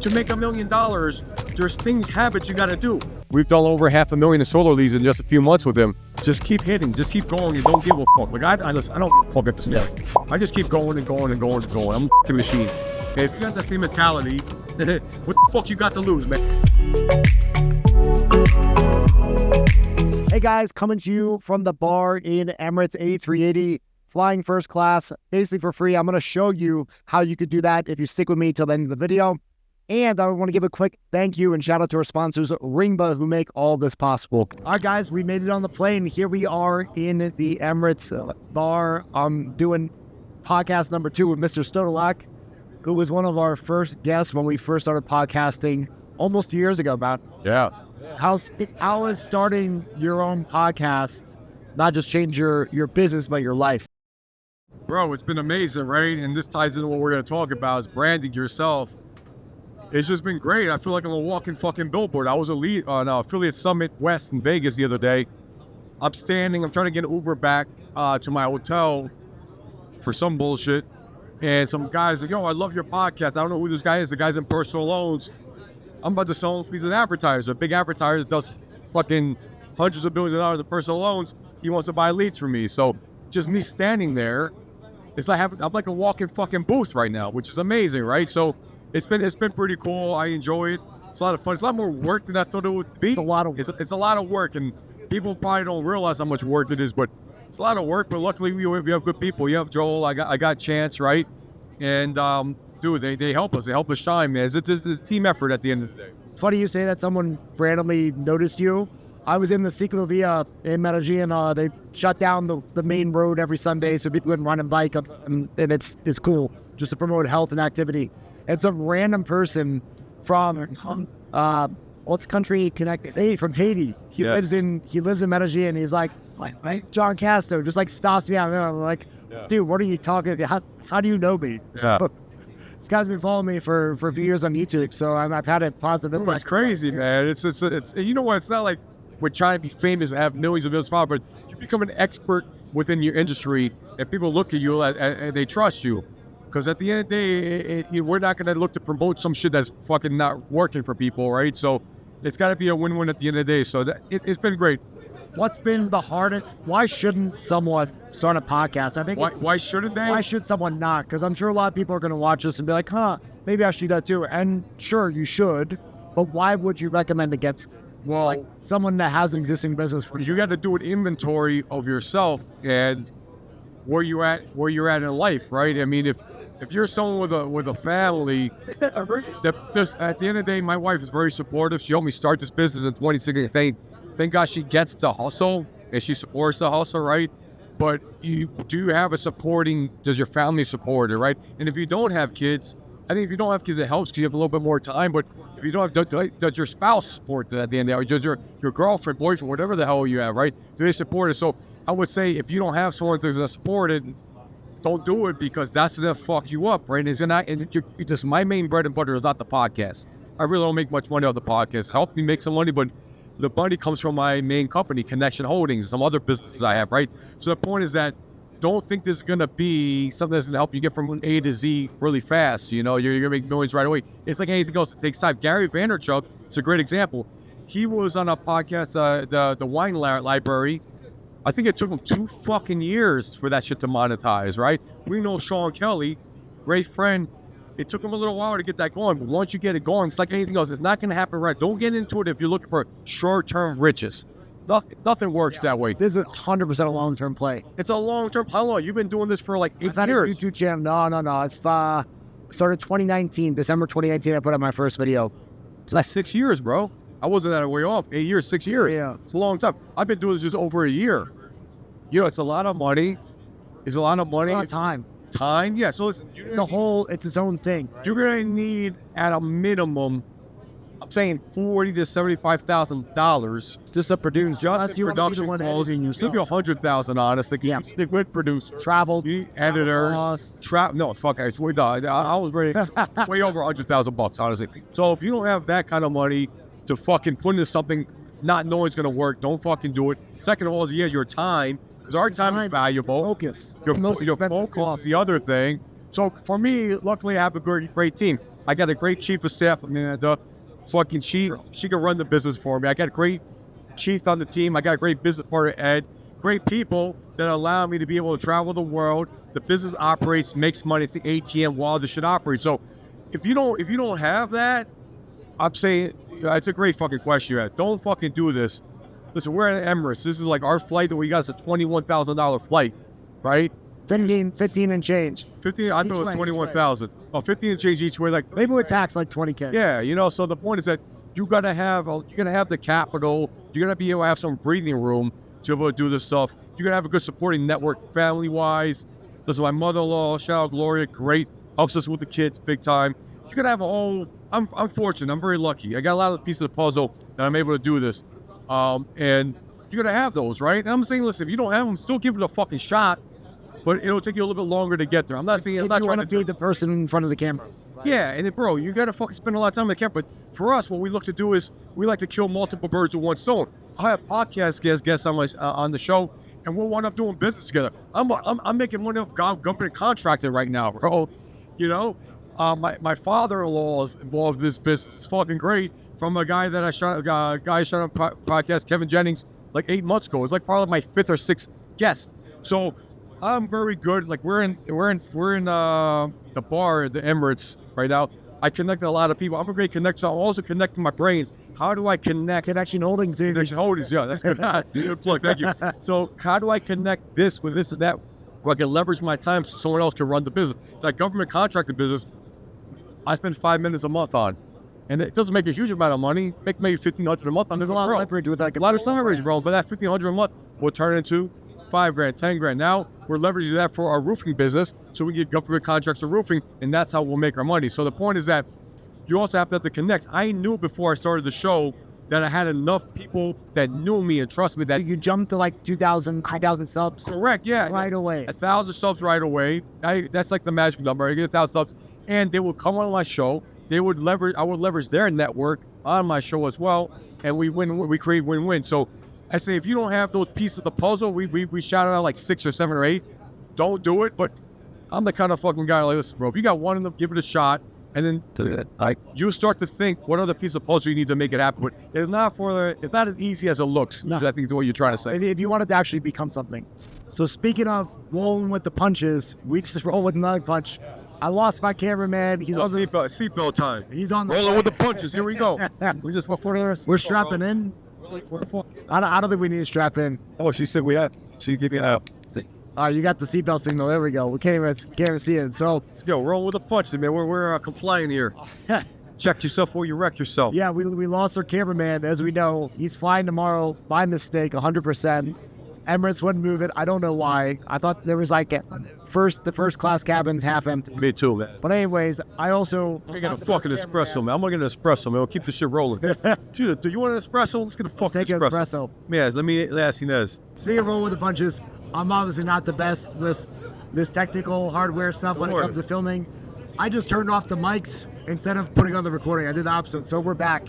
to make $1 million, there's habits you got to do. We've done over 500,000 in solo leads in just a few months with him. Just keep hitting, just keep going, and don't give a fuck. Like I don't give a fuck at this point. I just keep going and going and going and going. I'm a fucking machine. Okay, if you got that same mentality, what the fuck you got to lose, man? Hey guys, coming to you from the bar in Emirates 8380, flying first class, basically for free. I'm going to show you how you could do that if you stick with me till the end of the video. And I want to give a quick thank you and shout out to our sponsors, Ringba, who make all this possible. All right, guys, we made it on the plane. Here we are in the Emirates bar. I'm doing podcast number 2 with Mr. Stodolak, who was one of our first guests when we first started podcasting almost 2 years ago, man. Yeah. How is starting your own podcast not just change your business, but your life? Bro, it's been amazing, right? And this ties into what we're going to talk about, is branding yourself. It's just been great. I feel like I'm a walking fucking billboard. I was a lead on Affiliate Summit West in Vegas the other day. I'm trying to get an Uber back to my hotel for some bullshit. And some guys like, yo, I love your podcast. I don't know who this guy is. The guy's in personal loans. I'm about to sell him. He's an advertiser, a big advertiser that does fucking hundreds of billions of dollars of personal loans. He wants to buy leads from me. So just me standing there, it's like I'm like a walking fucking booth right now, which is amazing, right? So it's been pretty cool. I enjoy it. It's a lot of fun. It's a lot more work than I thought it would be. It's a lot of work. It's a lot of work, and people probably don't realize how much work it is, but it's a lot of work. But luckily, we have good people. You have Joel. I got Chance, right? And dude, they help us. They help us shine, man. It's a team effort at the end of the day. Funny you say that someone randomly noticed you. I was in the Ciclovia in Medellin. They shut down the main road every Sunday so people can run and bike, and it's cool just to promote health and activity. It's a random person from what's country connected? Hey, from Haiti. He lives in Medellin, and he's like John Castro, just like stops me out. And I'm like, dude, what are you talking about? How do you know me? Yeah. So, this guy's been following me for a few years on YouTube, so I've had a positive impact. It's crazy, man. It's you know what? It's not like we're trying to be famous and have millions of followers, but you become an expert within your industry, and people look at you and they trust you. Because at the end of the day, we're not going to look to promote some shit that's fucking not working for people, right? So it's got to be a win-win at the end of the day. So it's been great. What's been the hardest? Why shouldn't someone start a podcast? I think why shouldn't they? Why should someone not? Because I'm sure a lot of people are going to watch this and be like, huh, maybe I should do that too. And sure, you should, but why would you recommend against someone that has an existing business? You got to do an inventory of yourself and where you're at in life, right? I mean, if you're someone with a family, at the end of the day, my wife is very supportive. She helped me start this business in 2016. Thank God she gets the hustle and she supports the hustle, right? But do have does your family support it, right? And if you don't have kids, I think if you don't have kids, it helps because you have a little bit more time. But if you don't have, does your spouse support that at the end of the day? Does your girlfriend, boyfriend, whatever the hell you have, right? Do they support it? So I would say if you don't have someone that's going to support it, don't do it, because that's going to fuck you up, right? Just my main bread and butter is not the podcast. I really don't make much money on the podcast. Help me make some money, but the money comes from my main company, Connection Holdings, and some other businesses I have, right? So the point is that don't think this is going to be something that's going to help you get from A to Z really fast. You know, you're going to make millions right away. It's like anything else. It takes time. Gary Vaynerchuk is a great example. He was on a podcast, the Wine Library. I think it took him 2 fucking years for that shit to monetize, right? We know Sean Kelly, great friend. It took him a little while to get that going, but once you get it going, it's like anything else. It's not going to happen right. Don't get into it if you're looking for short-term riches. Nothing works that way. This is 100% a long-term play. It's a long-term. How long? You've been doing this for like 8 years. I've had a YouTube channel. No. It's started 2019. December 2019, I put out my first video. It's like 6 years, bro. I wasn't that way off. 8 years, 6 years. Yeah. It's a long time. I've been doing this just over a year. You know, it's a lot of money. It's a lot of money. A lot of time. Time, yeah. So it's its own thing. You're gonna need at a minimum, I'm saying $40,000 to $75,000 just to produce. Just production quality. Maybe $100,000 honestly. Yeah. Stick with producer, travel, editors, no, fuck. It's way down. I was ready. Way over $100,000 honestly. So if you don't have that kind of money to fucking put into something, not knowing it's gonna work, don't fucking do it. Second of all, is your time. Because our time is valuable. Focus. Your focus is the other thing. So for me, luckily I have a great team. I got a great chief of staff. I mean, the fucking chief, she can run the business for me. I got a great chief on the team. I got a great business partner, Ed. Great people that allow me to be able to travel the world. The business operates, makes money. It's the ATM while the shit operates. So if you don't have that, I'm saying it's a great fucking question, Ed. Don't fucking do this. Listen, we're at Emirates. This is like our flight that we got is a $21,000 flight, right? 15 and change. 15, I thought it was 21,000. Oh, 15 and change each way. Like Maybe with tax, like 20K. yeah, so the point is that you're gonna have the capital. You're gonna be able to have some breathing room to be able to do this stuff. You're gonna have a good supporting network, family wise. Listen, my mother-in-law, shout out Gloria, great, helps us with the kids, big time. You're gonna have a whole. I'm fortunate. I'm very lucky. I got a lot of pieces of the puzzle that I'm able to do this, and you're gonna have those, right? And I'm saying, listen, if you don't have them, still give it a fucking shot. But it'll take you a little bit longer to get there. I'm not saying I'm not trying to be the person in front of the camera. Right? Yeah, and then, bro, you gotta fucking spend a lot of time on the camera. But for us, what we look to do is we like to kill multiple birds with one stone. I have podcast guests on the show, and we'll wind up doing business together. I'm making money off government contracting right now, bro. My father-in-law is involved in this business. It's fucking great. From a guy that I shot on podcast, Kevin Jennings, like 8 months ago. It's like probably my 5th or 6th guest. So I'm very good. Like we're in the bar at the Emirates right now. I connect a lot of people. I'm a great connector. So I'm also connecting my brains. How do I connect? Connection Holdings. Connection Holdings. Yeah, that's good. Good plug. Thank you. So how do I connect this with this and that, where I can leverage my time so someone else can run the business? That government contracted business, I spend 5 minutes a month on, and it doesn't make a huge amount of money. Make maybe $1,500 a month on. There's a lot of leverage with that. A lot of leverage, bro. But that $1,500 a month will turn into $5,000, $10,000. Now we're leveraging that for our roofing business, so we get government contracts for roofing, and that's how we'll make our money. So the point is that you also have to have the connects. I knew before I started the show that I had enough people that knew me and trust me that you jumped to like 2,000 subs. Correct, yeah, right away. 1,000 subs right away. That's like the magic number. I get 1,000 subs, and they would come on my show. I would leverage their network on my show as well, and we create win-win. So I say, if you don't have those pieces of the puzzle, we shout out like 6 or 7 or 8. Don't do it. But I'm the kind of fucking guy like, listen, bro, if you got one of them, give it a shot. And then you start to think what other piece of puzzle you need to make it happen. But it's not as easy as it looks. No. I think is what you're trying to say. If you wanted to actually become something. So speaking of rolling with the punches, we just roll with another punch. I lost my cameraman. He's on seatbelt time. He's on the rolling with the punches. Here we go. We're strapping in. I don't think we need to strap in. Oh, she said we have. She gave me an out. You got the seatbelt signal. There we go. We can't even see it. So, yo, roll with the punch, man. We're compliant here. Check yourself before you wreck yourself. Yeah, we lost our cameraman. As we know, he's flying tomorrow by mistake, 100%. Emirates wouldn't move it. I don't know why. I thought there was like the first class cabin's half empty. Me too, man. But anyways, I also I got a fucking espresso, man. I'm gonna get an espresso, man. We'll keep this shit rolling. Dude, do you want an espresso? Let's get a fucking espresso. Yeah, let me ask Inez. Speaking of roll with the punches, I'm obviously not the best with this technical hardware stuff when it comes to filming. I just turned off the mics instead of putting on the recording. I did the opposite, so we're back.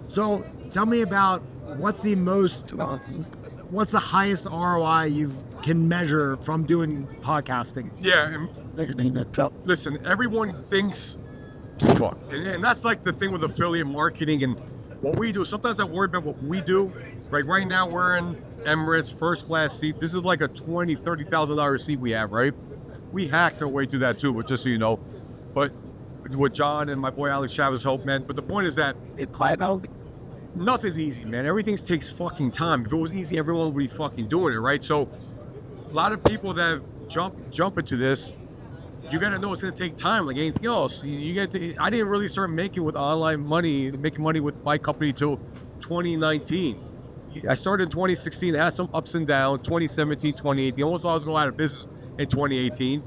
So tell me about what's the highest ROI you can measure from doing podcasting? Yeah, listen, everyone thinks, fuck, and that's like the thing with affiliate marketing and what we do. Sometimes I worry about what we do. Right now we're in Emirates First Class seat. This is like a $20,000, $30,000 seat we have, right? We hacked our way through that too, but just so you know. But with John and my boy Alex Chavez help, man. But the point is that nothing's easy, man. Everything takes fucking time. If it was easy, everyone would be fucking doing it, right? So a lot of people that have jump into this, you gotta know it's gonna take time like anything else. I didn't really start making with online money, making money with my company till 2019. I started in 2016, had some ups and downs, 2017, 2018. Almost thought I was going out of business in 2018.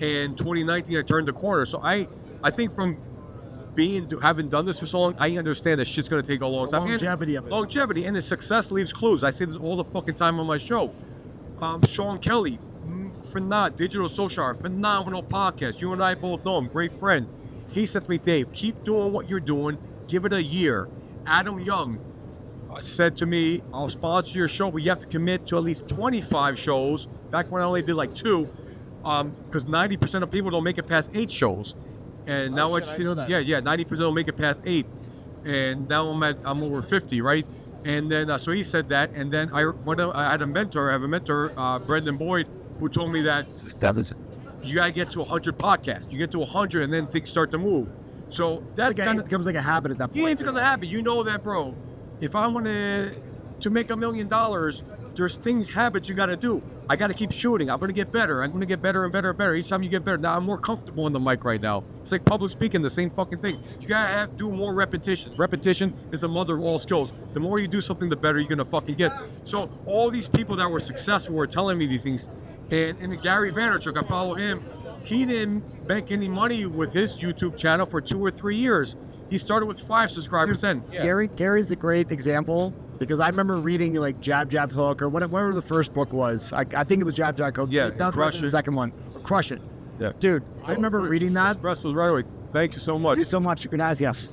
And 2019, I turned the corner. So I think from having done this for so long, I understand that shit's going to take a long time. Longevity of it. Longevity. And the success leaves clues. I say this all the fucking time on my show. Sean Kelly, digital social art, phenomenal podcast. You and I both know him, great friend. He said to me, Dave, keep doing what you're doing. Give it a year. Adam Young said to me, I'll sponsor your show, but you have to commit to at least 25 shows. Back when I only did like 2, because 90% of people don't make it past 8 shows. and now it's 90% will make it past 8, and now I'm over 50, right? And then so he said that, and then I have a mentor, Brendan Boyd, who told me that you gotta get to 100 podcasts. You get to 100, and then things start to move. So that's it becomes like a habit at that point. Yeah, it's because of habit. You know that, bro. If I want to make $1 million, there's habits you got to do. I got to keep shooting. I'm going to get better. I'm going to get better and better and better. Each time you get better. Now I'm more comfortable on the mic right now. It's like public speaking, the same fucking thing. You got to do more repetition. Repetition is the mother of all skills. The more you do something, the better you're going to fucking get. So all these people that were successful were telling me these things. And Gary Vaynerchuk, I follow him. He didn't make any money with his YouTube channel for 2 or 3 years. He started with 5 subscribers in. Yeah. Gary's a great example because I remember reading like Jab Jab Hook or whatever the first book was. I think it was Jab Jab Hook. Yeah, Crush It. The second one, Crush It. Yeah, dude, I remember reading that. Espresso was right away. Thank you so much. Thank you so much. Gracias.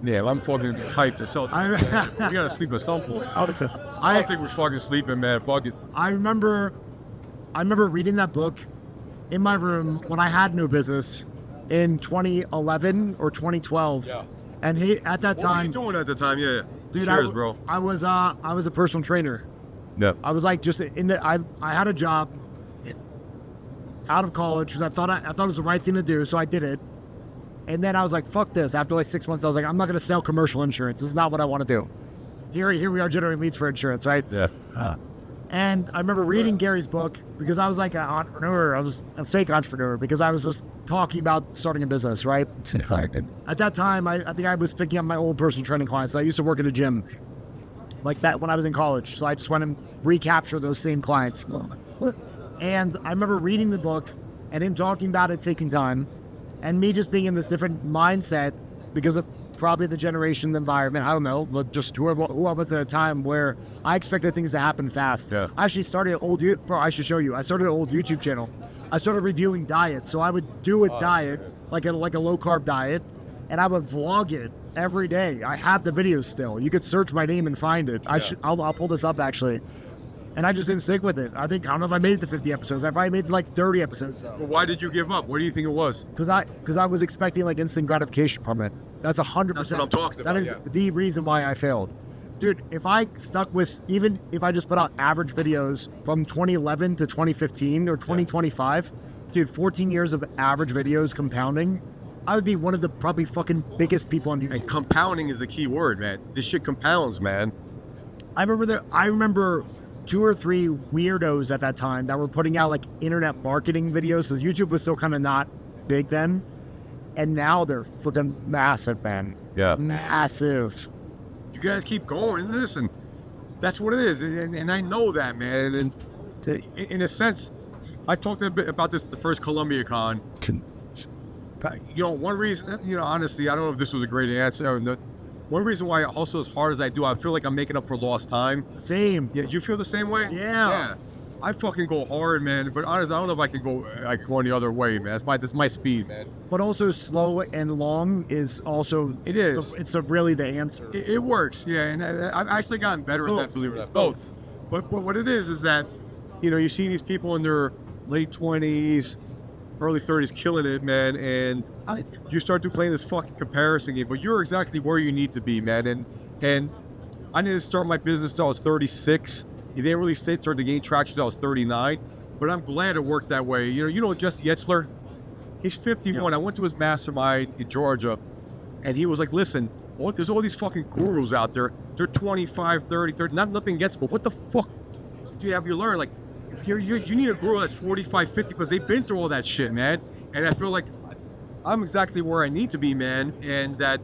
Yeah, I'm fucking hyped. So we gotta sleep at some point. I don't think we're fucking sleeping, man. Fuck it. I remember reading that book in my room when I had no business in 2011 or 2012. Yeah. And at that time. What were you doing at the time? Yeah. Dude, cheers, bro. I was a personal trainer. Yeah. I was like I had a job out of college because I thought it was the right thing to do, so I did it. And then I was like, fuck this. After like 6 months, I was like, I'm not gonna sell commercial insurance. This is not what I want to do. Here we are generating leads for insurance, right? Yeah. And I remember reading Gary's book because I was like an entrepreneur. I was a fake entrepreneur because I was just talking about starting a business, right? At that time, I think I was picking up my old personal training clients. I used to work at a gym like that when I was in college. So I just went and recapture those same clients. And I remember reading the book and him talking about it taking time and me just being in this different mindset because of probably the generation, the environment, I don't know, but just who I was at a time where I expected things to happen fast. Yeah. I actually started I should show you. I started an old YouTube channel. I started reviewing diets. So I would do a diet, like a low carb diet, and I would vlog it every day. I have the videos still. You could search my name and find it. I'll pull this up actually. And I just didn't stick with it. I don't know if I made it to 50 episodes. I probably made like 30 episodes. Well, why did you give up? What do you think it was? Because I was expecting like instant gratification from it. That's 100%. That's what I'm talking about. That is the reason why I failed. Dude, if I stuck with, even if I just put out average videos from 2011 to 2015 or 2025, dude, 14 years of average videos compounding, I would be one of the probably fucking biggest people on YouTube. And compounding is the key word, man. This shit compounds, man. I remember 2 or 3 weirdos at that time that were putting out like internet marketing videos because YouTube was still kind of not big then. And now they're freaking massive, man. Yeah. Massive. You guys keep going. Listen, that's what it is. And I know that, man. And in a sense, I talked a bit about this at the first Columbia Con. You know, one reason, honestly, I don't know if this was a great answer. One reason why also as hard as I do, I feel like I'm making up for lost time. Same. Yeah, you feel the same way? Yeah. I fucking go hard, man. But honestly, I don't know if I can go any other way, man. That's my speed, man. But also slow and long is also... It is. It's really the answer. It works, yeah. And I've actually gotten better at that, believe it or not. Both. But what it is that, you see these people in their late 20s, early 30s killing it, man. And you start to play this fucking comparison game. But you're exactly where you need to be, man. And I didn't start my business until I was 36. He didn't really start to gain traction until I was 39, but I'm glad it worked that way. You know Jesse Yetzler? He's 51. Yeah. I went to his mastermind in Georgia, and he was like, listen, there's all these fucking gurus out there. They're 25, 30, nothing gets, but what the fuck do you have you learn? Like, if you need a guru that's 45, 50, because they've been through all that shit, man. And I feel like I'm exactly where I need to be, man, and that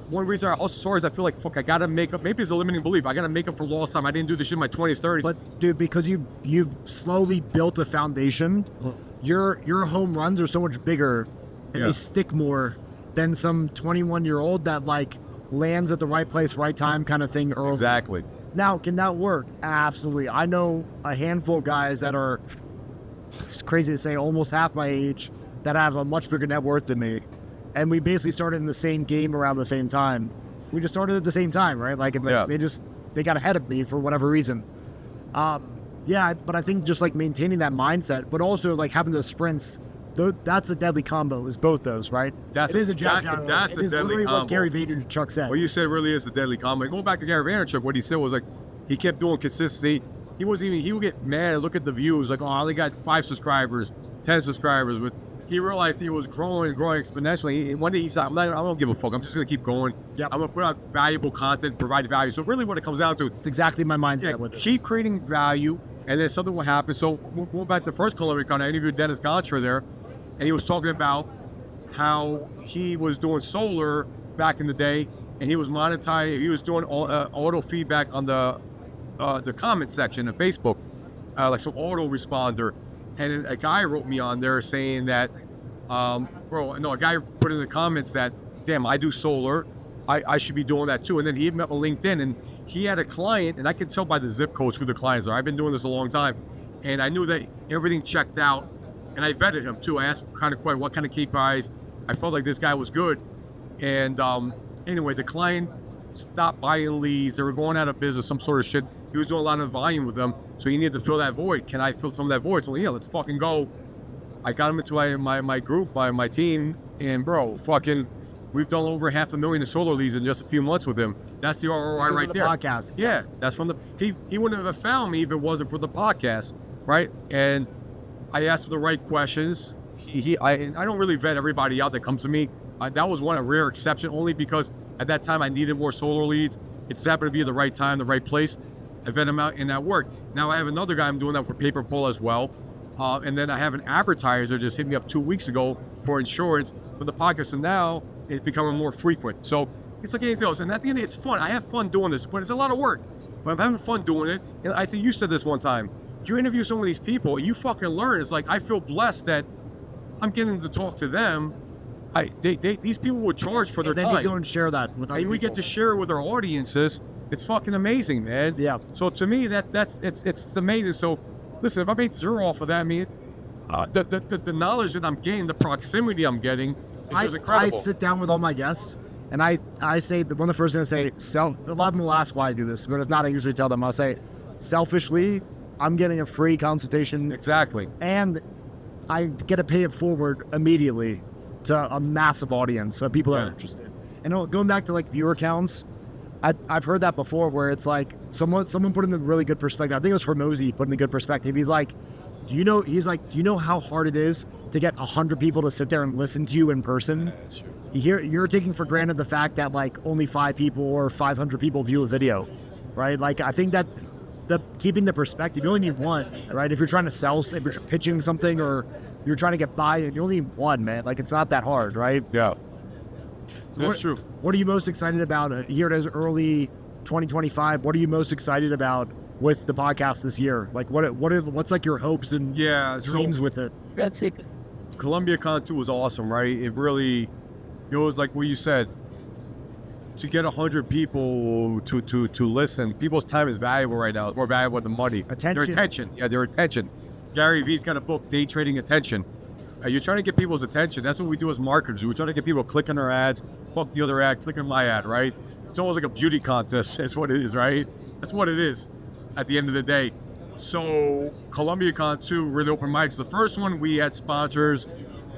one reason I also saw is I feel like, fuck, I gotta make up. Maybe it's a limiting belief. I gotta make up for lost time. I didn't do this shit in my 20s, 30s. But dude, because you've slowly built a foundation, your home runs are so much bigger and they stick more than some 21-year-old that like lands at the right place, right time kind of thing early. Exactly. Now, can that work? Absolutely. I know a handful of guys that are, it's crazy to say, almost half my age that have a much bigger net worth than me. And we basically started in the same game around the same time. We just started at the same time, right? Like they got ahead of me for whatever reason. But I think just like maintaining that mindset, but also like having those sprints That's a deadly combo, is both those, right? That's it is a jab. that's it a is deadly literally combo. what Gary Vaynerchuk said. What you said really is a deadly combo. Going back to Gary Vaynerchuk, what he said was like, he kept doing consistency. He would get mad and look at the views, like, oh, I only got 5 subscribers, 10 subscribers, but he realized he was growing exponentially. And one day he said, I don't give a fuck. I'm just going to keep going. Yep. I'm going to put out valuable content, provide value. So really what it comes down to, It's exactly my mindset with this. keep creating value, and then something will happen. So we'll go back to the first Columbia Con. I interviewed Dennis Gontra there, and he was talking about how he was doing solar back in the day, and he was monetizing. He was doing auto feedback on the comment section of Facebook, like some auto responder. And a guy wrote me on there saying that, a guy put in the comments that, damn, I do solar. I should be doing that too. And then he hit me up on LinkedIn, and he had a client, and I can tell by the zip codes who the clients are. I've been doing this a long time, and I knew that everything checked out, and I vetted him too. I asked kind of what kind of KPIs. I felt like this guy was good. And anyway, the client stopped buying leads. They were going out of business, some sort of shit. He was doing a lot of volume with them, so he needed to fill that void. Can I fill some of that void? So yeah, let's fucking go. I got him into my group, my team, and bro, fucking, we've done over 500,000 in solar leads in just a few months with him. That's the ROI Because right of the there. podcast. Yeah, that's from he wouldn't have found me if it wasn't for the podcast, right? And I asked him the right questions. I don't really vet everybody out that comes to me. That was a rare exception, only because at that time I needed more solar leads. It just happened to be the right time, the right place. I vet them out, and that worked. Now I have another guy I'm doing that for Paper Pull as well. And then I have an advertiser just hit me up 2 weeks ago for insurance for the podcast, and now it's becoming more frequent. So it's like anything else. And at the end, it's fun. I have fun doing this, but it's a lot of work. But I'm having fun doing it. And I think you said this one time. You interview some of these people, you fucking learn. It's like, I feel blessed that I'm getting to talk to them. These people would charge for their then time. you go and share that with other And we get to share it with our audiences. It's fucking amazing, man. Yeah. So to me, it's amazing. So listen, if I make zero off of that, I mean, the knowledge that I'm getting, the proximity I'm getting, is just incredible. I sit down with all my guests, and I say that one of the first things I say, a lot of them will ask why I do this, but if not, I usually tell them, I'll say, selfishly, I'm getting a free consultation. Exactly. And I get to pay it forward immediately to a massive audience of people that are interested. And going back to like viewer counts, I've heard that before, where it's like someone put in a really good perspective. I think it was Hormozy put in a good perspective. He's like, do you know how hard it is to get 100 people to sit there and listen to you in person? That's true. You're taking for granted the fact that like only 5 people or 500 people view a video, right? Like, I think that keeping the perspective, you only need one, right? If you're trying to sell, if you're pitching something, or you're trying to get buy-in, you only need one, man. Like, it's not that hard, right? Yeah. That's true. What are you most excited about? Here it is, early 2025. What are you most excited about with the podcast this year? Like, what's like your hopes and dreams with it? That's it. Columbia Con 2 was awesome, right? It really, it was like what you said, to get 100 people to listen. People's time is valuable right now. It's more valuable than money. Attention. Their attention. Yeah, their attention. Gary Vee's got a book, Day Trading Attention. You're trying to get people's attention. That's what we do as marketers. We're trying to get people to click on our ads, fuck the other ad, click on my ad, right? It's almost like a beauty contest. That's what it is, right? That's what it is at the end of the day. So Columbia Con 2, really open mics. The first one, we had sponsors.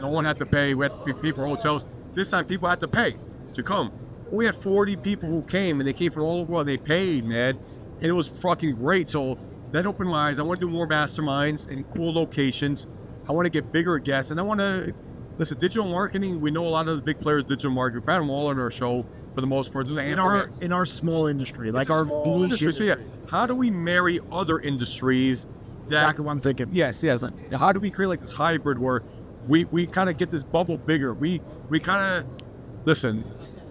No one had to pay. We had to pay for hotels. This time, people had to pay to come. We had 40 people who came, and they came from all over the world. They paid, man. And it was fucking great. So that opened my eyes. I want to do more masterminds in cool locations. I want to get bigger guests, and I want to listen. Digital marketing. We know a lot of the big players. Digital marketing. We've had them all on our show for the most part. In our small industry, like our blue industry. So yeah, how do we marry other industries? Exactly what I'm thinking. Yes. How do we create like this hybrid where we kind of get this bubble bigger? We kind of listen.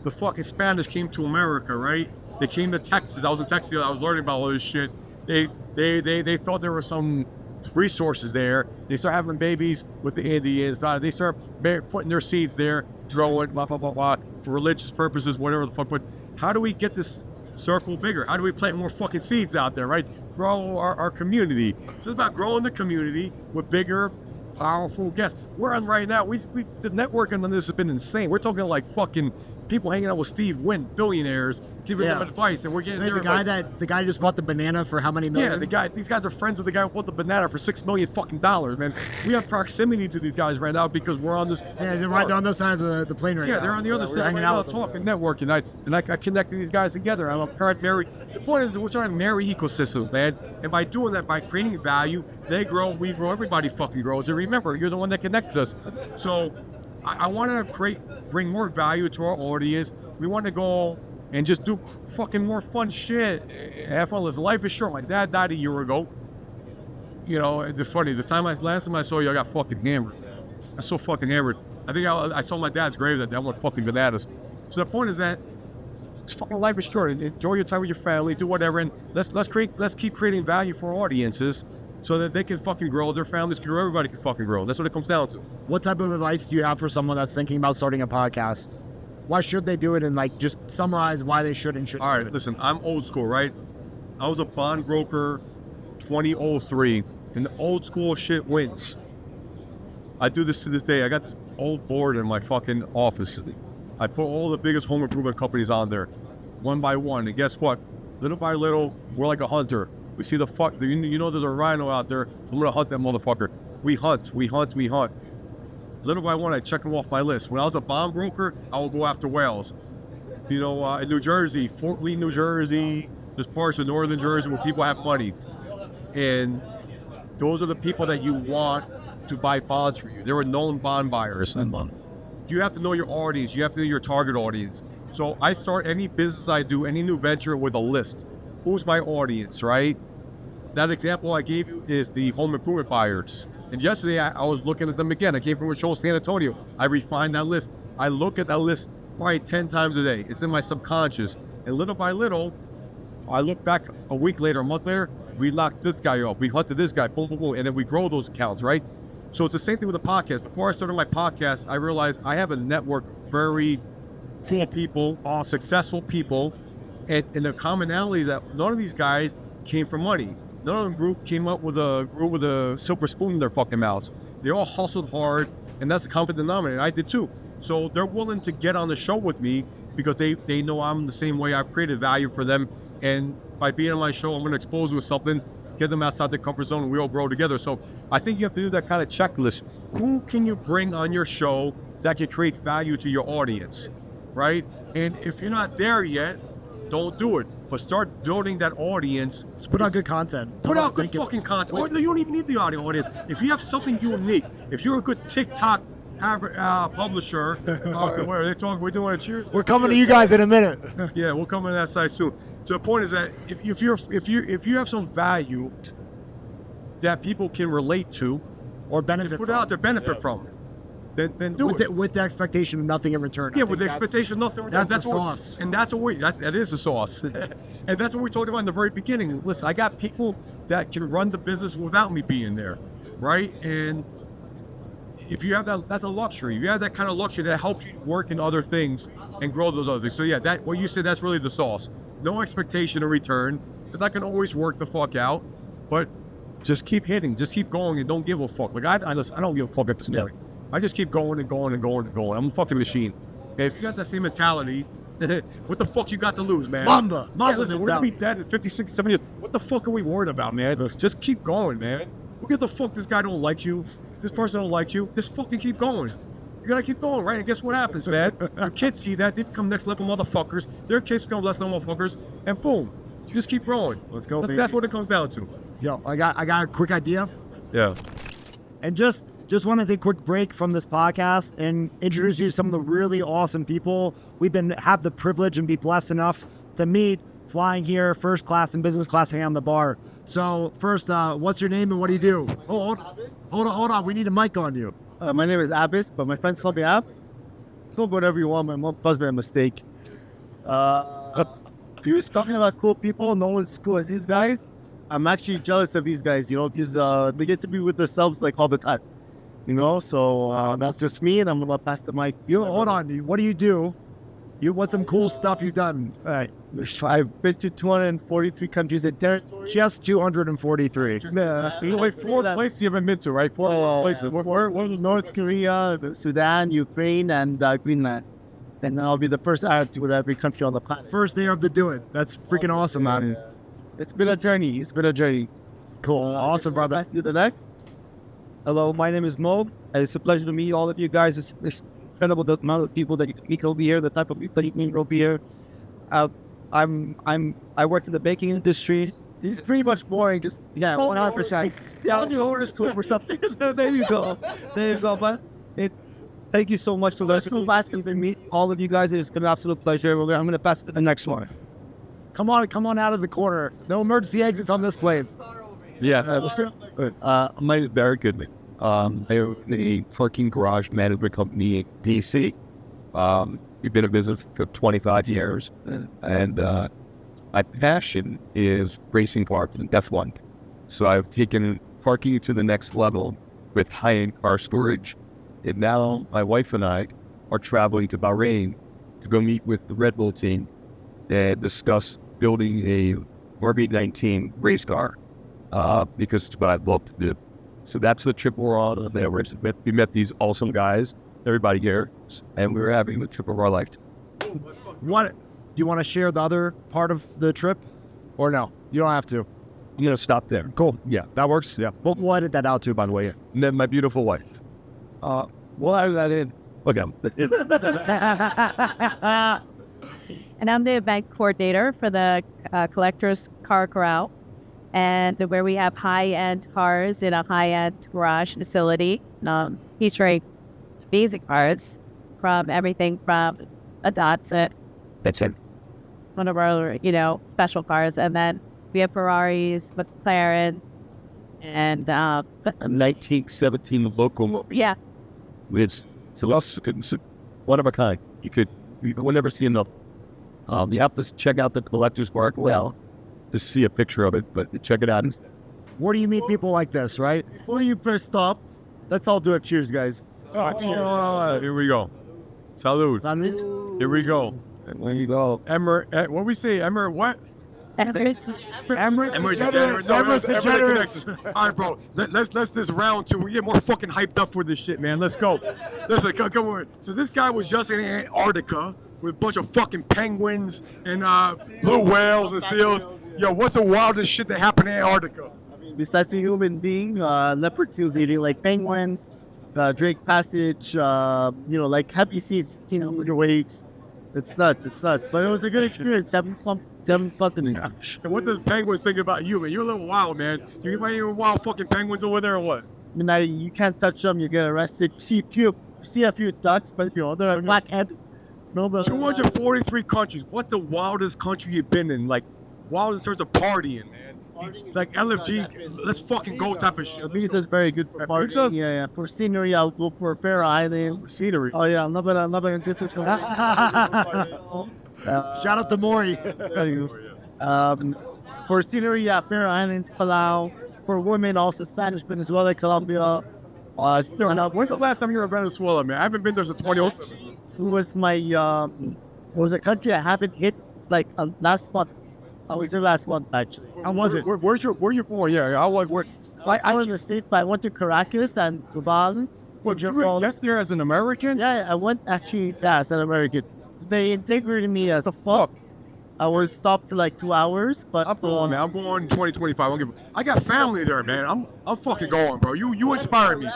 The fucking Spanish came to America, right? They came to Texas. I was in Texas. I was learning about all this shit. They thought there were some resources there. They start having babies with the Indians. They start putting their seeds there, growing, blah, blah, blah, blah, for religious purposes, whatever the fuck. But how do we get this circle bigger? How do we plant more fucking seeds out there, right? Grow our community. So it's about growing the community with bigger, powerful guests. We're on right now. The networking on this has been insane. We're talking like fucking people hanging out with Steve Wynn, billionaires, giving them advice, and we're getting the guy just bought the banana for how many million? Yeah, these guys are friends with the guy who bought the banana for $6 million fucking dollars, man. We have proximity to these guys right now because we're on this. Yeah, they're right on the side of the plane right now. Yeah, they're on the other side hanging right out now, talking, networking. I connected these guys together. I'm trying to marry. The point is, we're trying to marry ecosystems, man. And by doing that, by creating value, they grow, we grow, everybody fucking grows. And remember, you're the one that connected us. So I want to bring more value to our audience. We want to go and just do fucking more fun shit. Have fun. Listen, life is short. My dad died a year ago. You know, it's funny. The last time I saw you, I got fucking hammered. I was so fucking hammered. I think I saw my dad's grave that day. I went fucking bananas. So the point is that fucking life is short. Enjoy your time with your family. Do whatever, and let's keep creating value for our audiences so that they can fucking grow. Their families can grow. Everybody can fucking grow. That's what it comes down to. What type of advice do you have for someone that's thinking about starting a podcast? Why should they do it, and like just summarize why they should and shouldn't? All right, listen, I'm old school, right? I was a bond broker 2003, and the old school shit wins. I do this to this day. I got this old board in my fucking office. I put all the biggest home improvement companies on there, one by one, and guess what? Little by little, we're like a hunter. We see there's a rhino out there. I'm gonna hunt that motherfucker. We hunt. Little by one, I check them off my list. When I was a bond broker, I would go after whales. You know, in New Jersey, Fort Lee, New Jersey, there's parts of northern Jersey where people have money. And those are the people that you want to buy bonds for you. They were known bond buyers. You have to know your audience. You have to know your target audience. So I start any business I do, any new venture with a list. Who's my audience, right? That example I gave you is the home improvement buyers. And yesterday I was looking at them again. I came from a show in San Antonio. I refined that list. I look at that list probably 10 times a day. It's in my subconscious. And little by little, I look back a week later, a month later, we locked this guy up. We hunted this guy, boom, boom, boom. And then we grow those accounts, right? So it's the same thing with the podcast. Before I started my podcast, I realized I have a network of very cool people, all successful people. And the commonality is that none of these guys came from money. None of them came up with a silver spoon in their fucking mouths. They all hustled hard, and that's the common denominator. I did too. So they're willing to get on the show with me because they know I'm the same way. I've created value for them, and by being on my show, I'm going to expose them with something, get them outside their comfort zone, and we all grow together. So I think you have to do that kind of checklist. Who can you bring on your show that can create value to your audience, right? And if you're not there yet, don't do it. But start building that audience. Just put out good content. Put out good fucking content. Or you don't even need the audience. If you have something unique, if you're a good TikTok publisher, where are they talking? We're doing a cheers. We're coming to you guys in a minute. Yeah, we'll come on that side soon. So the point is that if you have some value that people can relate to or benefit put from, out their benefit from, then do it. With the expectation of nothing in return. Yeah, with the expectation of nothing in return. That's the sauce. And that's what that is the sauce. And that's what we talked about in the very beginning. Listen, I got people that can run the business without me being there, right? And if you have that, that's a luxury. If you have that kind of luxury, that helps you work in other things and grow those other things. So yeah, that what you said, that's really the sauce. No expectation in return. It's not gonna always work the fuck out, but just keep hitting, just keep going, and don't give a fuck. Like I don't give a fuck at this point. I just keep going and going and going and going. I'm a fucking machine. Okay, if you got that same mentality, what the fuck you got to lose, man? Mamba. Listen, we're gonna be dead in 50, 60, 70 years. What the fuck are we worried about, man? Just keep going, man. Who gives a fuck this guy don't like you? This person don't like you? Just fucking keep going. You gotta keep going, right? And guess what happens, man? Your kids see that, they become next level motherfuckers. Their kids become less level motherfuckers, and boom, you just keep growing. Let's go, baby. That's what it comes down to. Yo, I got a quick idea. Yeah. And just want to take a quick break from this podcast and introduce you to some of the really awesome people we've have the privilege and be blessed enough to meet flying here, first class and business class, hang on the bar. So first, what's your name and what do you do? Oh, hold on. We need a mic on you. My name is Abbas, but my friends call me Abs. Call me whatever you want. My mom calls me a mistake. You was talking about cool people. No one's cool as these guys. I'm actually jealous of these guys, because they get to be with themselves like all the time. So that's just me, and I'm gonna pass the mic. Hold on. What do you do? What's some cool stuff you've done? All right. I've been to 243 countries and territories. Just 243. Like 4 places you haven't been to, right? 4 places. North Korea, Sudan, Ukraine, and Greenland. and then I'll be the first Arab to go to every country on the planet. First Arab to do it. That's freaking awesome, man. It's been a journey. It's been a journey. Cool. Awesome, brother. Let's do the next. Hello, my name is Mo, and it's a pleasure to meet all of you guys. It's incredible the amount of people that you can meet over here, the type of people that you can meet over here. I work in the banking industry. He's pretty much boring. Just 100%. yeah, you order school or something. There you go. But thank you so much for that. To meet all of you guys. It's been an absolute pleasure. I'm going to pass it to the next one. Come on out of the corner. No emergency exits on this plane. Yeah. My name is Barry Goodman. I own a parking garage management company in DC. We've been in business for 25 years. And my passion is racing parking. That's one. So I've taken parking to the next level with high-end car storage. And now my wife and I are traveling to Bahrain to go meet with the Red Bull team and discuss building a RB19 race car. Because it's what I'd love to do. So that's the trip we're on. We met these awesome guys, everybody here, and we were having the trip of our life. What? Do you want to share the other part of the trip? Or no? You don't have to. I'm going to stop there. Cool. Yeah. That works. Yeah. We'll edit that out too, by the way. And then my beautiful wife. We'll add that in. Okay. And I'm the event coordinator for the Collectors Car Corral, and where we have high-end cars in a high-end garage facility, featuring basic cars from everything from a Datsun, which is one of our, special cars, and then we have Ferraris, McLarens, and A 1917 locomotive. yeah, It's one of a kind. You will never see enough. You have to check out the Collector's Park well to see a picture of it, but check it out. Where do you meet people like this, right? Before you press stop, let's all do a cheers, guys. Here we go. Salud. Here we go. There you go. Emirates. What we say? Emirates what? Emirates. Emirates Degenerates. All right, bro. Let's this round two. We get more fucking hyped up for this shit, man. Let's go. Listen, come on. So this guy was just in Antarctica with a bunch of fucking penguins and blue whales and seals. Yo, what's the wildest shit that happened in Antarctica? Besides a human being, leopard seals eating like penguins, Drake Passage, like heavy seas, 1,500 waves. It's nuts. But it was a good experience. Seven continents. And what does penguins think about you, man? You're a little wild, man. You might even wild fucking penguins over there or what? I mean, you can't touch them. You get arrested. See a few ducks, but they're a blackhead. No, but 243 countries. What's the wildest country you've been in? Like, wild in terms of partying, man. Like LFG, let's fucking go type of shit. Ibiza's very good for partying. Yeah. For scenery, I'll go for Faroe Islands. Scenery. Oh yeah, I'm not gonna difficult. Shout out to Maury. For scenery, Faroe Islands, Palau. For women, also Spanish, Venezuela, Colombia. When's the last time you were in Venezuela, man? I haven't been there since 2007. Who was my was a country I haven't hit since like last month. I was there last month actually. How was it? Where you born? Yeah, I was in the States, but I went to Caracas and Tubal. That's there as an American? Yeah, I went actually as an American. They integrated me as a fuck. I was stopped for like 2 hours, but I'm going, man. I'm going 2025. I got family there, man. I'm fucking going, bro. You inspired me.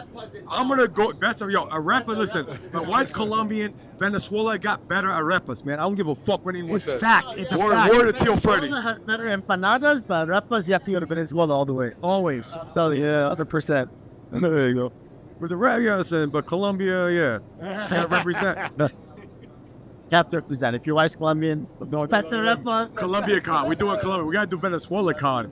I'm gonna go. Best of arepa. Listen, my wife's Colombian. Venezuela got better arepas, man. I don't give a fuck what anyone says. It's fact. It's a fact. Word to Tio Freddy. Venezuela has better empanadas, but arepas you have to go to Venezuela all the way. Always. So yeah, 100%. There you go. With the rap, yeah, listen, but Colombia, yeah, can't represent. Have to represent. If your wife's Colombian, best arepas. Colombia con. We're doing Colombia. We gotta do Venezuela con.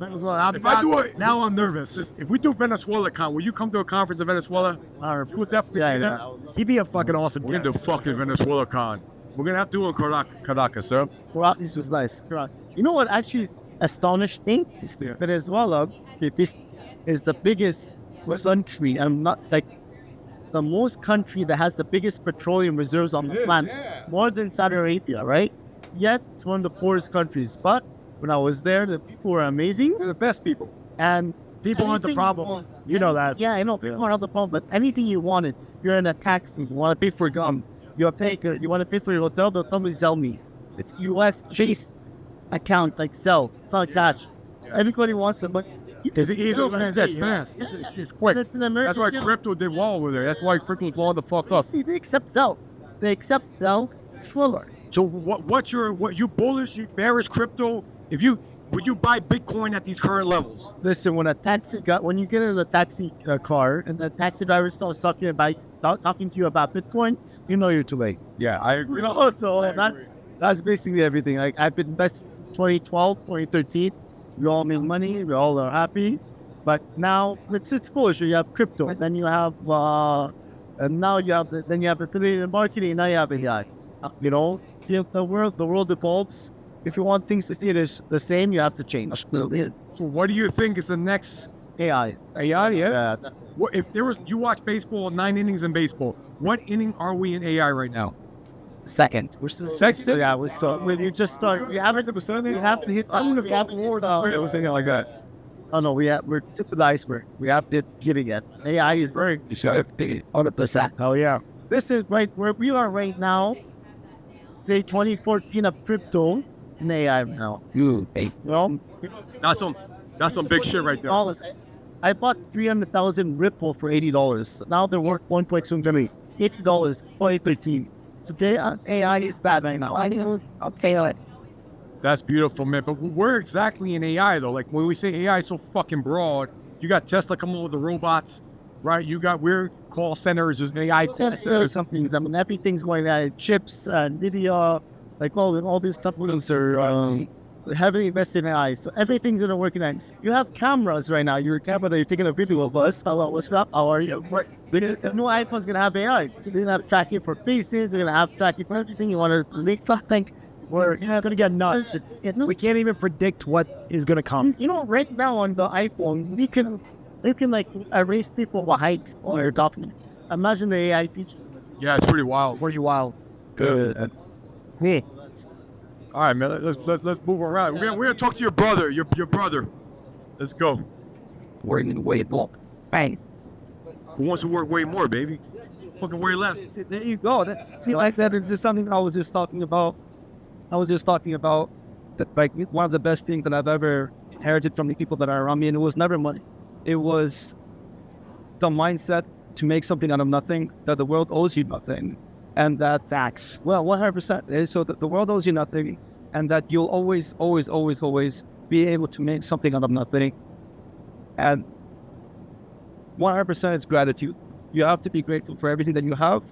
Now I'm nervous. If we do Venezuela con, will you come to a conference in Venezuela? We'll definitely do that. He'd be a fucking awesome We're gonna do guest. fucking Venezuela con. We're gonna have to do it in Caracas, sir. Caracas was nice. You know what actually is astonishing? Venezuela, this is the biggest country. I'm not like the most country that has the biggest petroleum reserves on the planet, more than Saudi Arabia, right? Yet it's one of the poorest countries. But when I was there, the people were amazing. They're the best people. And People aren't the problem. You know that. Yeah, I know. People aren't the problem. But anything you wanted, you're in a taxi, you want to pay for gum. You're paying, you want to pay for your hotel, they'll tell me Zelle me. It's US Chase account, like Zelle. It's not cash. Everybody wants the money. Is it easy? That's fast. It's quick. It's an American. That's why crypto did well over there. That's why crypto was blowing the fuck up. See, they accept Zelle. They accept Zelle. Fuller. So what you bullish, you bearish crypto? Would you buy Bitcoin at these current levels? Listen, when you get in a taxi car and the taxi driver starts talking to you about Bitcoin, you know you're too late. Yeah, I agree. You know, so that's basically everything. Like I've been invested since 2012, 2013. We all make money. We all are happy. But now it's bullish. You have crypto, and then you have and now you have affiliated marketing. Now you have AI. You know, the world evolves. If you want things to stay the same, you have to change. So what do you think is the next AI? AI? Yeah. Definitely. What if there was you watch baseball, 9 innings in baseball? What inning are we in AI right now? Second. We're still Second? Yeah, we're still. When you just start, we haven't hit. Everything like that. Oh no, we're tip of the iceberg. We haven't hit it yet. AI is very 100%. Hell yeah. This is right where we are right now. Say 2014 of crypto and AI right now. Well, That's some big shit right there. I bought 300,000 Ripple for $80. Now they're worth 1.2 million. $80, 2013. Today, AI is bad right now. I'll fail it. That's beautiful, man. But where exactly in AI though? Like when we say AI is so fucking broad, you got Tesla coming with the robots, right? You got weird call centers, there's AI call centers. Companies. I mean, everything's going on. Chips, NVIDIA, like all these companies are heavily invested in AI. So everything's gonna work in AI. You have cameras right now. Your camera that you're taking a video of us. Hello, what's up? How are you? The new iPhone's gonna have AI. They're gonna have tracking for faces. They're gonna have tracking for everything. You want to release something. It's gonna get nuts. We can't even predict what is gonna come. You know, right now on the iPhone, you can like erase people behind all your document. Imagine the AI features. Yeah, it's pretty wild. Pretty wild. Good. Cool. All right, man. Let's move around. We're gonna talk to your brother. Your brother. Let's go. Working way more. Bang. Who wants to work way more, baby? Fucking way less. There you go. See, like that is just something I was just talking about. That, like, one of the best things that I've ever inherited from the people that are around me, and it was never money. It was the mindset to make something out of nothing, that the world owes you nothing. And that facts. Well, 100%. So the world owes you nothing, and that you'll always be able to make something out of nothing. And 100% is gratitude. You have to be grateful for everything that you have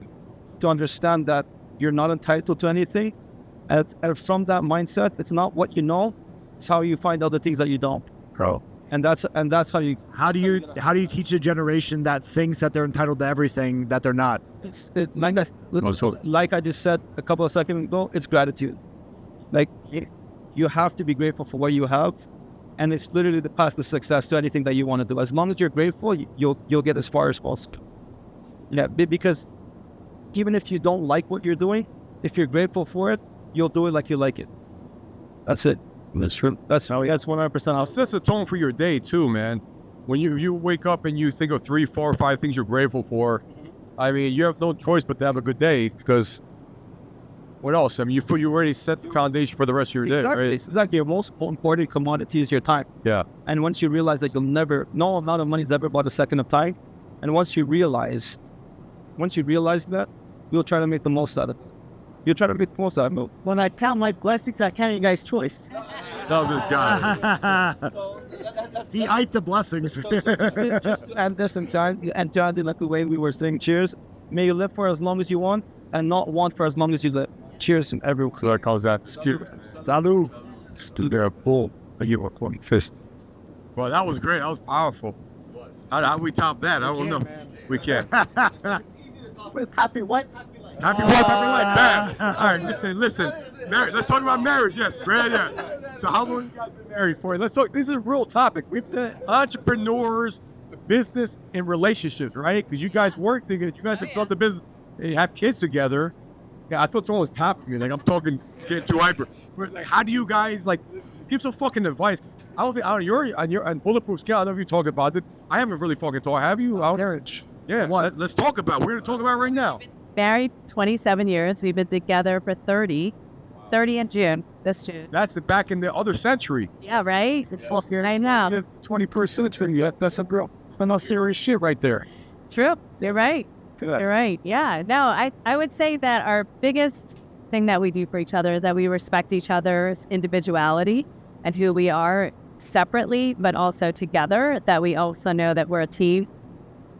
to understand that you're not entitled to anything. And from that mindset, it's not what you know, it's how you find out the things that you don't. Bro. And that's how you. How do you teach a generation that thinks that they're entitled to everything that they're not? Like I just said a couple of seconds ago, it's gratitude. Like you have to be grateful for what you have, and it's literally the path to success to anything that you want to do. As long as you're grateful, you'll get as far as possible. Yeah, because even if you don't like what you're doing, if you're grateful for it, you'll do it like you like it. That's it. That's true. That's 100%. It sets the tone for your day too, man. When you wake up and you think of 3, 4, or 5 things you're grateful for, I mean, you have no choice but to have a good day, because what else? I mean, you already set the foundation for the rest of your day, right? Exactly. Your most important commodity is your time. Yeah. And once you realize that no amount of money is ever bought a second of time, and once you realize that, you'll try to make the most out of it. When I count my blessings, I count you guys' choice. Love this guy. He ate the blessings. Just to end this in time, and to end like the way we were saying, cheers. May you live for as long as you want, and not want for as long as you live. Cheers, everyone. So that calls that. Salud. Stood there, pull. You were pouring fist. Well, that was great. That was powerful. How we top that? I don't know. We can't. Happy wife, Happy wife, happy life. Bam. All right, listen. Marriage. Let's talk about marriage. Yes, Brad. Yeah. So how long you guys been married for? Let's talk. This is a real topic. We've done entrepreneurs, business, and relationships, right? Because you guys work together. You guys have built the business. You have kids together. Yeah, I thought someone was tapping me. Like I'm talking, getting too hyper. But like, how do you guys like give some fucking advice? 'Cause I don't think you're on Bulletproof Scale. I don't know if you talk about it. I haven't really fucking talked. Have you? Marriage. Yeah. Let's talk about it. We're gonna talk about it right now. married 27 years. We've been together for 30 in June, this June. That's back in the other century. Yeah, right? I know. 21st century. That's some real, no serious shit right there. True. You're right. You're right. Yeah. No, I would say that our biggest thing that we do for each other is that we respect each other's individuality and who we are separately, but also together, that we also know that we're a team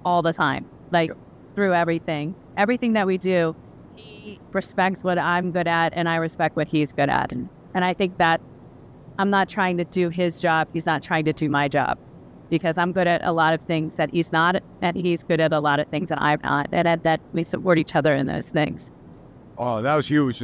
all the time, like through everything that we do. He respects what I'm good at and I respect what he's good at. And I think I'm not trying to do his job. He's not trying to do my job, because I'm good at a lot of things that he's not, and he's good at a lot of things that I'm not, and that we support each other in those things. Oh, that was huge.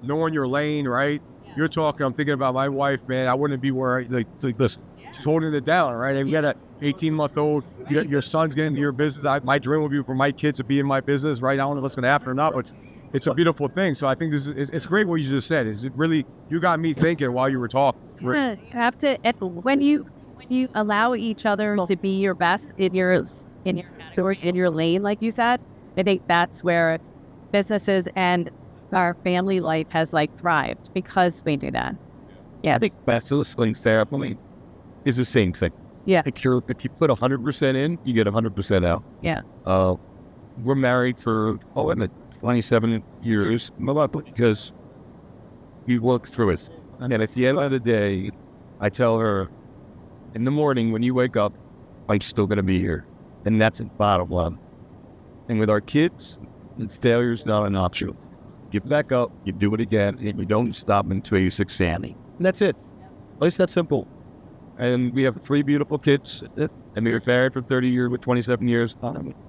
Knowing your lane, right? You're talking, I'm thinking about my wife, man. I wouldn't be where listen, she's holding it down, right? And we got a 18-month-old, your son's getting into your business. My dream would be for my kids to be in my business, right? I don't know what's going to happen or not, but it's a beautiful thing. So I think it's great what you just said. Is it really, you got me thinking while you were talking. Yeah, you have to, when you allow each other to be your best in your category, in your lane, like you said, I think that's where businesses and our family life has thrived, because we do that. Yeah. I think bachelor's ceremony is the same thing. Yeah. If you put 100% in, you get 100% out. Yeah. We're married for 27 years, because we work through it. And at the end of the day, I tell her, in the morning when you wake up, I'm still going to be here. And that's the bottom line. And with our kids, failure's not an option. You back up, you do it again, and you don't stop until you succeed. And that's it. At least that's simple. And we have 3 beautiful kids, and we were married for 30 years with 27 years.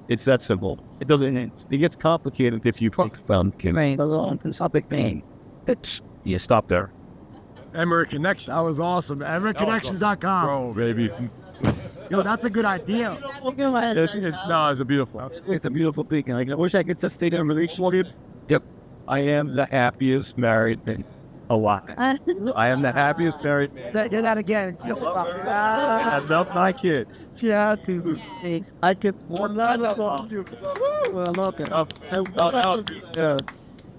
It's that simple. It doesn't. It gets complicated if you found kids. Right. You stop there. Emirates Connections. That was awesome. EmirateConnections.com. Bro, baby. Yo, that's a good idea. It's a beautiful. It's a beautiful thing. Like, I wish I could sustain a relationship. Yep. I am the happiest married man alive. I am the happiest married man. Do that again. I love my kids. Yeah, dude. I can.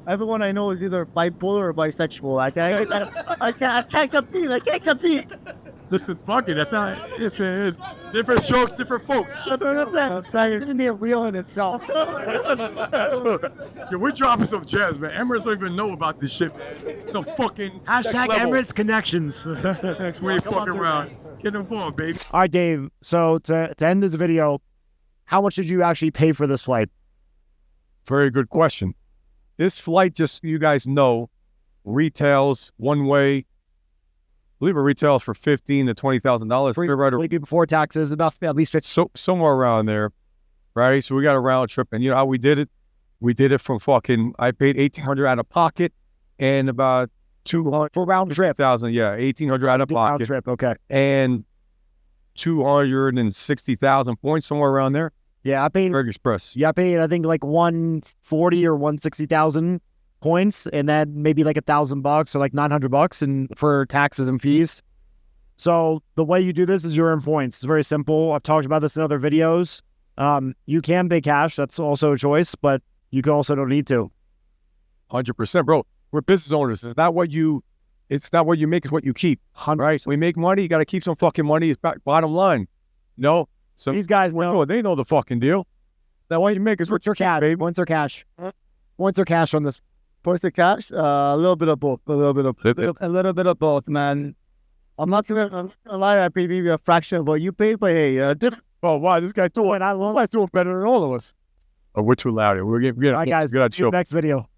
Everyone I know is either bipolar or bisexual. I can't compete. Listen, fuck it. That's not. It's different strokes, different folks. I'm sorry, it's gonna be a real in itself. Yo, we're dropping some gems, man. Emirates don't even know about this shit. No fucking Hashtag Emirates Connections. We ain't fucking around. Get involved, baby. All right, Dave. So to end this video, how much did you actually pay for this flight? Very good question. This flight, just so you guys know, retails one way. I believe it retails for $15,000 to $20,000. Maybe before taxes, about at least 50. So somewhere around there, right? So we got a round trip, and you know how we did it? We did it from fucking. I paid $1,800 out of pocket, and about $200 for round trip. Yeah, $1,800 out of pocket. Round trip, okay. And 260,000 points, somewhere around there. Yeah, I paid. American Express. Yeah, I paid, I think, like 140 or 160,000 points, and then maybe like $1,000 or like $900 and for taxes and fees. So the way you do this is you earn points. It's very simple. I've talked about this in other videos. You can pay cash. That's also a choice, but you can also don't need to. 100%, bro. We're business owners. It's not what you make, it's what you keep. Right? So we make money. You got to keep some fucking money. It's bottom line. No. So these guys know. They know the fucking deal. Now, what you make is what's your cash, baby. Points or cash? Points or cash on this? Points or cash? A little bit of both. A little bit of both, man. I'm not gonna lie. I paid maybe a fraction of what you paid, but hey, different. Oh wow, this guy doing better than all of us. Oh, we're too loud here. We're getting all right, guys. Good See you next video.